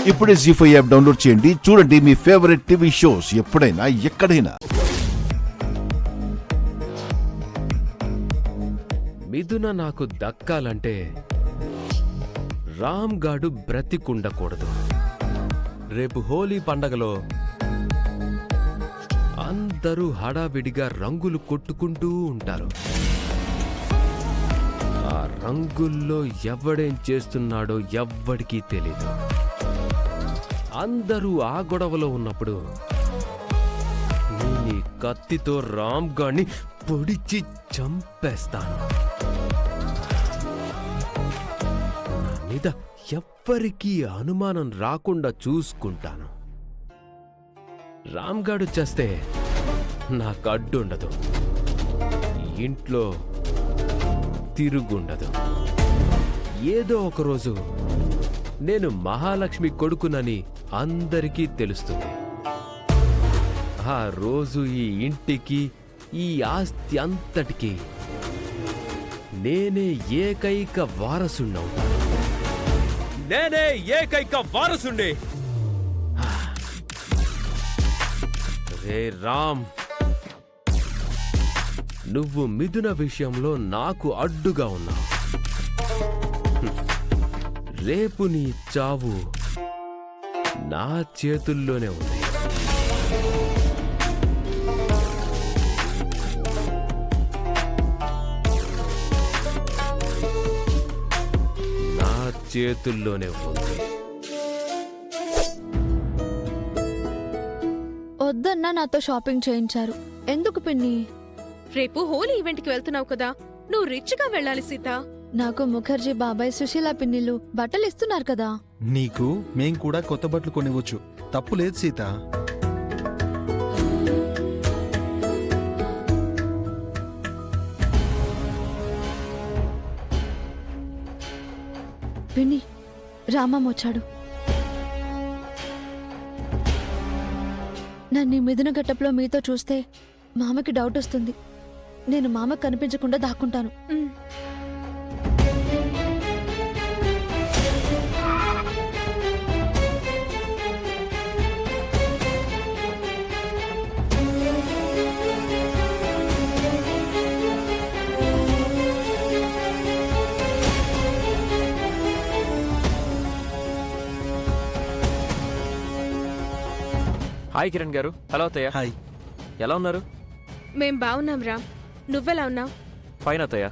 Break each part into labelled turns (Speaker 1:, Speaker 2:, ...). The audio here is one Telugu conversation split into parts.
Speaker 1: ఇప్పుడే జీ5 యాప్ డౌన్లోడ్ చేయండి. చూడండి మీ ఫేవరెట్ టీవీ షోస్ ఎప్పుడైనా ఎక్కడైనా.
Speaker 2: మిథున నాకు దక్కాలంటే రామ్ గాడు బ్రతికుండకూడదు. రేపు హోలీ పండగలో అందరూ హడావిడిగా రంగులు కొట్టుకుంటూ ఉంటారు. ఆ రంగుల్లో ఎవడేం చేస్తున్నాడో ఎవ్వడికీ తెలీదు. అందరూ ఆ గొడవలో ఉన్నప్పుడు నేను ఈ కత్తితో రామ్ గాడిని పొడిచి చంపేస్తాను. నా మీద ఎవ్వరికీ అనుమానం రాకుండా చూసుకుంటాను. రామ్గాడు చేస్తే నాకు అడ్డుండదు, ఇంట్లో తిరుగుండదు. ఏదో ఒకరోజు నేను మహాలక్ష్మి కొడుకునని అందరికీ తెలుస్తుంది. ఆ రోజు ఈ ఇంటికి, ఈ ఆస్తి అంతటికి నేనే ఏకైక వారసుండవుతాను. నేనే ఏకైక వారసుండే. రే రామ్, నువ్వు మిథున విషయంలో నాకు అడ్డుగా ఉన్నావు. రేపు నీ చావు నా చేతుల్లోనే ఉంది. నా చేతుల్లోనే ఉంది.
Speaker 3: వద్దన్నా నాతో షాపింగ్ చేయించారు. ఎందుకు పిన్ని?
Speaker 4: రేపు హోలీ ఈవెంట్కి వెళ్తున్నావు కదా, నువ్వు రిచ్గా వెళ్ళాలి సీత.
Speaker 3: నాకు ముఖర్జీ బాబాయ్, సుశీల పిన్నిలు బట్టలు ఇస్తున్నారు కదా.
Speaker 5: నీకు మేం కూడా కొత్త బట్టలు కొనివచ్చు, తప్పు లేదు సీత.
Speaker 3: పిన్ని, రామం వచ్చాడు. నన్ను మిథున గట్టప్లో మీతో చూస్తే మామకి డౌట్ వస్తుంది. నేను మామకు కనిపించకుండా దాక్కుంటాను.
Speaker 6: హాయ్ కిరణ్ గారు. హలో అత్తయ్య.
Speaker 5: హాయ్.
Speaker 6: ఎలా ఉన్నారు?
Speaker 4: మేం బావున్నాం రామ్, నువ్వెలా ఉన్నావు?
Speaker 6: ఫైన్ అత్తయ్య.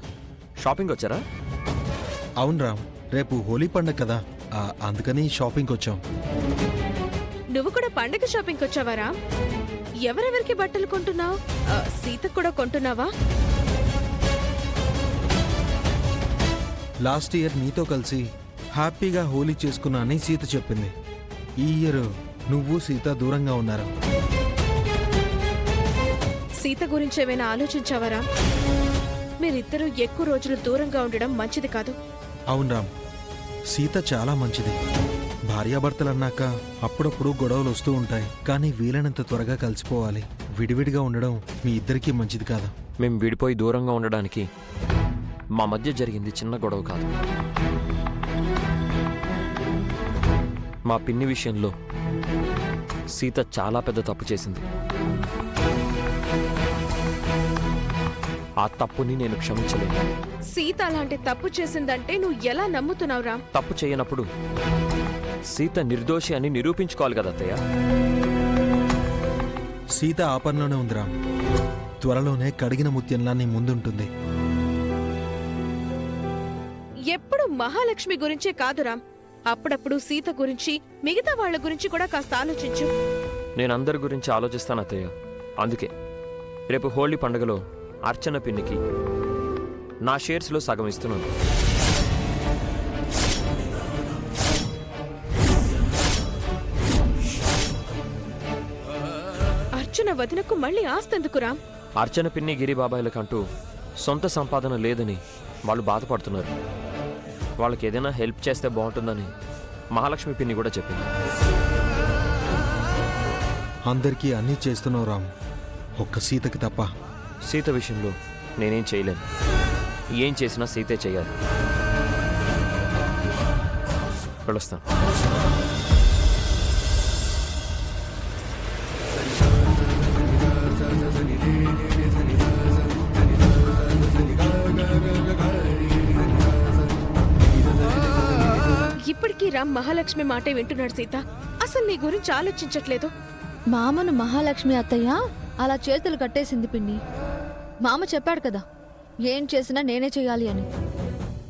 Speaker 6: షాపింగ్ వచ్చారా?
Speaker 5: అవును రామ్, రేపు హోలీ పండగ కదా, అందుకని షాపింగ్కి వచ్చాం.
Speaker 4: నువ్వు కూడా పండగ షాపింగ్కి వచ్చావా రామ్? ఎవరెవరికి బట్టలు కొంటున్నావు? సీతకు కూడా కొంటున్నావా?
Speaker 5: లాస్ట్ ఇయర్ నీతో కలిసి హ్యాపీగా హోలీ చేసుకున్నా అని సీత చెప్పింది. ఈ ఇయర్ నువ్వు సీత దూరంగా ఉన్నారు.
Speaker 4: సీత గురించి ఏమైనా ఆలోచించావా రామ్? మీరిద్దరూ ఎక్కువ రోజులు దూరంగా ఉండడం మంచిది కాదు.
Speaker 5: అవును రామ్, సీత చాలా మంచిది. భార్యాభర్తలన్నాక అప్పుడప్పుడు గొడవలు వస్తూ ఉంటాయి, కానీ వీలైనంత త్వరగా కలిసిపోవాలి. విడివిడిగా ఉండడం మీ ఇద్దరికీ మంచిది కాదు.
Speaker 6: మేము విడిపోయి దూరంగా ఉండడానికి మా మధ్య జరిగింది చిన్న గొడవ కాదు. మా పిన్ని విషయంలో సీత చాలా పెద్ద తప్పు చేసింది. ఆ తప్పుని నేను క్షమించలేను.
Speaker 4: సీత అలాంటి తప్పు చేసిందంటే నువ్వు ఎలా నమ్ముతున్నావు రామ్?
Speaker 6: తప్పు చేయనప్పుడు సీత నిర్దోషి అని నిరూపించుకోవాలి కదా అత్తయ్య.
Speaker 5: సీత ఆపరణలోనే ఉంది రామ్. త్వరలోనే కడిగిన ముత్యంలా నీ ముందుంటుంది.
Speaker 4: ఎప్పుడు మహాలక్ష్మి గురించే కాదు రామ్, అప్పుడప్పుడు సీత గురించి, మిగతా వాళ్ల గురించి కూడా కాస్త ఆలోచించు.
Speaker 6: నేను అందరి గురించి ఆలోచిస్తాను అత్తయ్య. అందుకే రేపు హోలీ పండుగలో అర్చన పిన్నికి నా షేర్స్లో సగం ఇస్తున్నాను.
Speaker 4: అర్చన వదినకు మళ్ళీ ఆస్తందుకు రామ్?
Speaker 6: అర్చన పిన్ని గిరిబాబాయిలకంటూ సొంత సంపాదన లేదని వాళ్ళు బాధపడుతున్నారు. వాళ్ళకి ఏదైనా హెల్ప్ చేస్తే బాగుంటుందని మహాలక్ష్మి పిన్ని కూడా చెప్పింది.
Speaker 5: అందరికీ అన్నీ చేస్తున్నావు రామ్, ఒక్క సీతకి తప్ప.
Speaker 6: సీత విషయంలో నేనేం చేయలేను. ఏం చేసినా సీతే చేయాలి. వెళ్ళొస్తాను.
Speaker 4: రామ్ మహాలక్ష్మి మాటే వింటున్నాడు సీత. అసలు నీ గురించి ఆలోచించట్లేదు.
Speaker 3: మామను మహాలక్ష్మి అత్తయ్య అలా చేతులు కట్టేసింది పిన్ని. మామ చెప్పాడు కదా, ఏం చేసినా నేనే చేయాలి అని.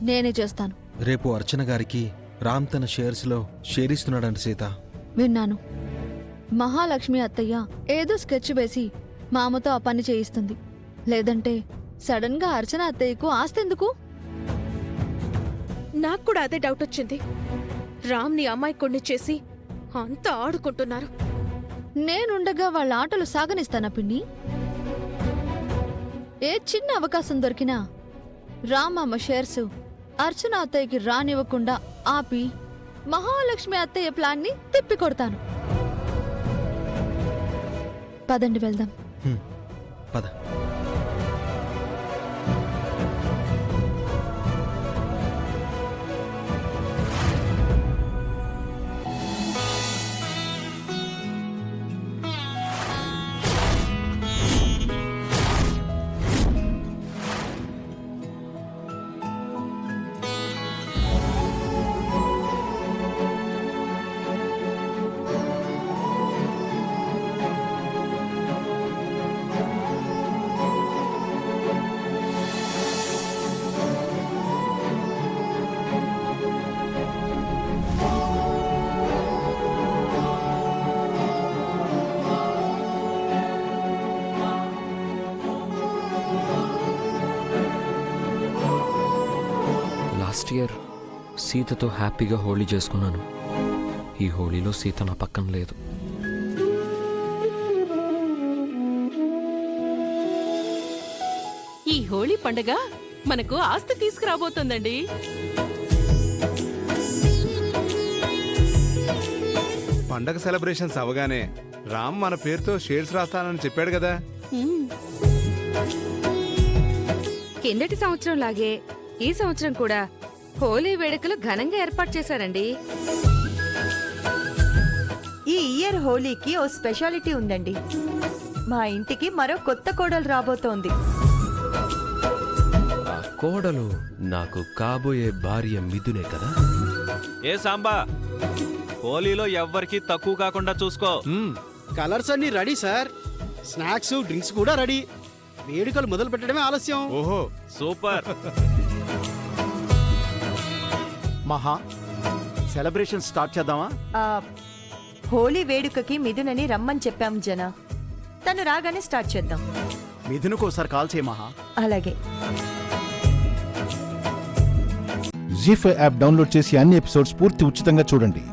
Speaker 3: నేనే చేస్తాను.
Speaker 5: రేపు అర్చన గారికి రామ్ తన షేర్స్లో షేర్ ఇస్తున్నాడంట సీత.
Speaker 3: విన్నాను. మహాలక్ష్మి అత్తయ్య ఏదో స్కెచ్ వేసి మామతో ఆ పని చేయిస్తుంది. లేదంటే సడన్ గా అర్చన అత్తయ్యకు ఆస్తెందుకు?
Speaker 4: నాకు కూడా అదే డౌట్ వచ్చింది. రామ్ ని అమాయకుణ్ణి చేసి అంతా ఆడుకుంటున్నారు.
Speaker 3: నేనుండగా వాళ్ళ ఆటలు సాగనిస్తానా పిన్ని? ఏ చిన్న అవకాశం దొరికినా రామమ్మ షేర్స్ అర్చన అత్తయ్యకి రానివ్వకుండా ఆపి మహాలక్ష్మి అత్తయ్య ప్లాన్ని తిప్పికొడతాను. పదండి వెళ్దాం.
Speaker 5: పద.
Speaker 6: లాస్ట్ ఇయర్ సీతతో హ్యాపీగా హోళీ చేసుకున్నాను. ఈ హోళీలో సీత నా పక్కన లేదు.
Speaker 7: ఈ హోళీ పండగ మనకు ఆస్తి తీసుకురాబోతోందండి.
Speaker 8: పండగ సెలబ్రేషన్స్ అవగానే రామ్ మన పేరుతో షేర్స్ రాస్తానని చెప్పాడు కదా.
Speaker 9: కిందటి సంవత్సరం లాగే ఈ సంవత్సరం కూడా హోలీ వేడుకలు ఘనంగా ఏర్పాటు చేశారండి.
Speaker 10: ఈ ఇయర్ హోలీకి ఓ స్పెషాలిటీ ఉందండి. మా ఇంటికి మరో కొత్త కోడలు రాబోతోంది.
Speaker 2: ఆ కోడలు నాకు కాబోయే భార్య మిథునే కదా.
Speaker 11: ఏ సాంబా, హోలీలో ఎవ్వరికి తక్కువ కాకుండా చూసుకో.
Speaker 12: కలర్స్ అన్ని రెడీ సార్. స్నాక్స్ డ్రింక్స్ కూడా రెడీ. వేడుకలు మొదలు పెట్టడమే ఆలస్యం.
Speaker 8: ఓహో,
Speaker 11: సూపర్.
Speaker 12: మహా, సెలబ్రేషన్ స్టార్ట్ చేద్దామా?
Speaker 10: హోలీ వేడుకకి మిథునని రమ్మని చెప్పాం జన. తను రాగానే స్టార్ట్ చేద్దాం.
Speaker 12: మిథునకు ఒకసారి కాల్ చేయి మహా.
Speaker 10: అలాగే.
Speaker 1: జీ5 యాప్ డౌన్లోడ్ చేసి అన్ని ఎపిసోడ్స్ పూర్తి ఉచితంగా చూడండి.